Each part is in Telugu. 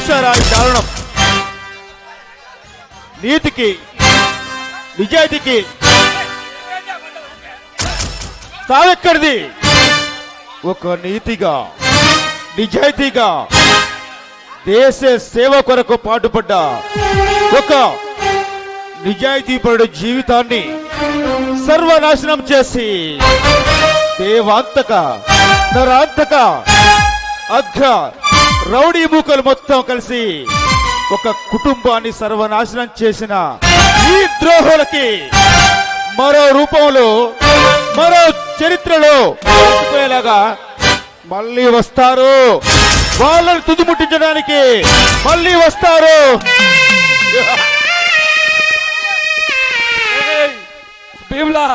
చూశారా ఈ దారుణం? నీతికి నిజాయితీకి తావెక్కడిది? ఒక నీతిగా నిజాయితీగా దేశ సేవ కొరకు పాటుపడ్డ ఒక నిజాయితీపరుడు జీవితాన్ని సర్వనాశనం చేసి దేవాంతక నరాంతక అఘ రౌడీ మూకలు మొత్తం కలిసి ఒక కుటుంబాన్ని సర్వనాశనం చేసిన ఈ ద్రోహులకి మరో రూపంలో మరో చరిత్రలో చెప్పుకునేలాగా మళ్ళీ వస్తారు. వాళ్ళని తుదిముట్టించడానికి మళ్ళీ వస్తారు. భీమ్లా,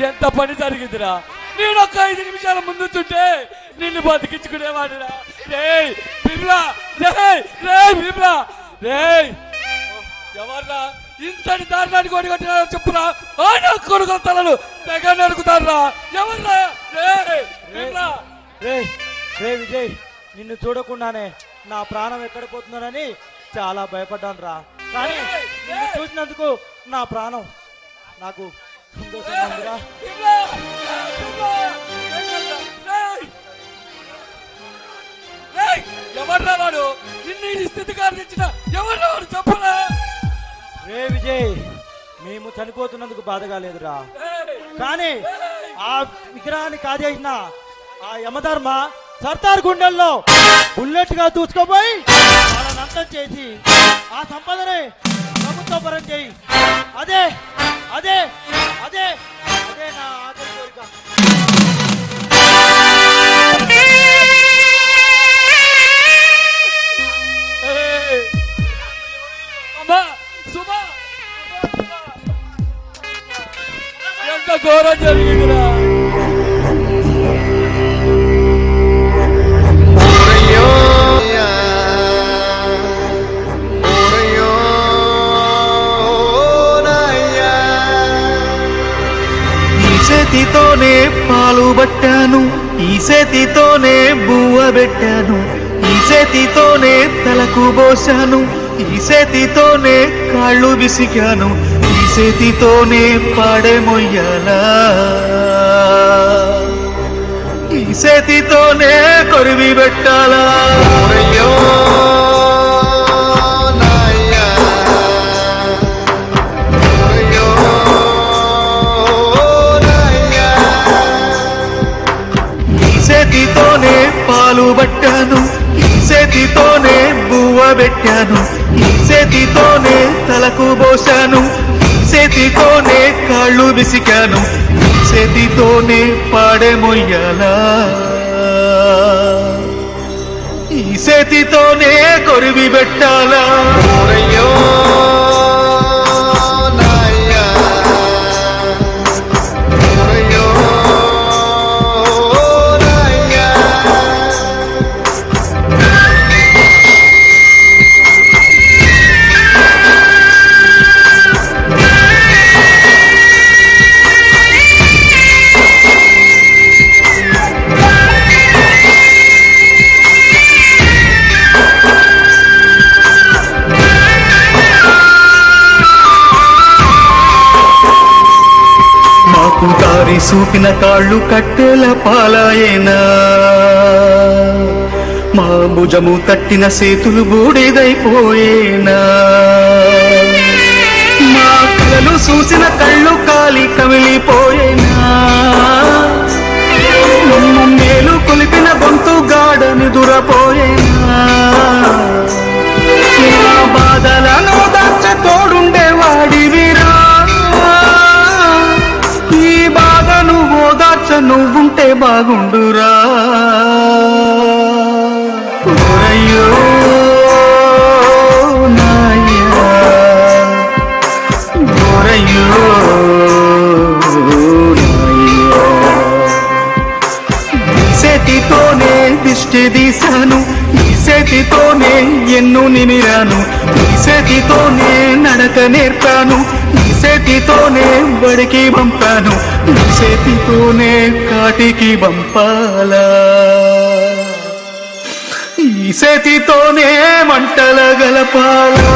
ఎంత పని జరిగిందిరా! నేను ఒక్క 5 నిమిషాల ముందుంటే నిన్ను బతికించుకునేవాడిరా. భీమ్లా, భీమ్లా, ఎవర్రా ఇంతటి దారుణానికి ఒడిగట్టినారో చెప్పురా. ఆయన కొడుకుల తలలు తెగ నరుకుతారా? ఎవర్రా? విజయ్, నిన్ను చూడకుండానే నా ప్రాణం ఎక్కడ పోతుందోనని చాలా భయపడ్డాను రా. కానీ నిన్ను చూసినందుకు నా ప్రాణం నాకు సంతోషంగా ఉందిరా. ఎవర్రా వాడు? నిన్ను ఈ స్థితి కారణించిన ఎవర్రా వాడు? చెప్పరా. విజయ్, మేము చనిపోతున్నందుకు బాధగా లేదురా. కానీ ఆ విగ్రహాన్ని కాజేసిన ఆ యమధర్మ సర్దార్ గుండెల్లో బుల్లెట్ గా దూసుకుపోయి వాళ్ళని అంతం చేసి ఆ సంపదని ప్రభుత్వ పరం చేయి. అదే అదే అదే అదే నా ఆఖరి కోరిక. ఎంత ఘోరం జరిగిందిరా! చేతితోనే పాలు పట్టాను, ఈ చేతితోనే బువ్వ పెట్టాను, ఈ చేతితోనే తలకు పోశాను, ఈ చేతితోనే కాళ్ళు విసిగాను, ఈ చేతితోనే పాడే మొయ్యాలా, ఈ చేతితోనే కొరివి పెట్టాలా. చేతితోనే పాలు పట్టాను, ఈ చేతితోనే బువ్వ పెట్టాను, ఈ చేతితోనే తలకు పోశాను, ఈ చేతితోనే కాళ్ళు విసికాను, ఈ చేతితోనే పాడే మొయ్యాలా, ఈ చేతితోనే కొరివి పెట్టాలా. దారి చూపిన కాళ్ళు కట్టెల పాలాయేనా, మా భుజము తట్టిన చేతులు బూడిదైపోయేనా, మా కలలు చూసిన కళ్ళు కాలి కమిలిపోయేనా, మేలు కొలిపిన గొంతు గాడని దురపోయేనా, మా బాధలను దాచ తోడుండేవాడివిరా, ఈ బాధను ఓదార్చ నువ్వుంటే బాగుండురా. ఓరయ్యో నాయ్యా, ఓరయ్యో నాయ్యా, ఈ చేతితోనే దిష్టి తీశాను, ఈ చేతితోనే ఎన్ను నిమిరాను, ఈ చేతితోనే నడక నేర్పాను, ఈ చేతితోనే బడికి పంపాను, ఈ చేతితోనే కాటికి పంపాలా, ఈ చేతితోనే మంటల గలపాలా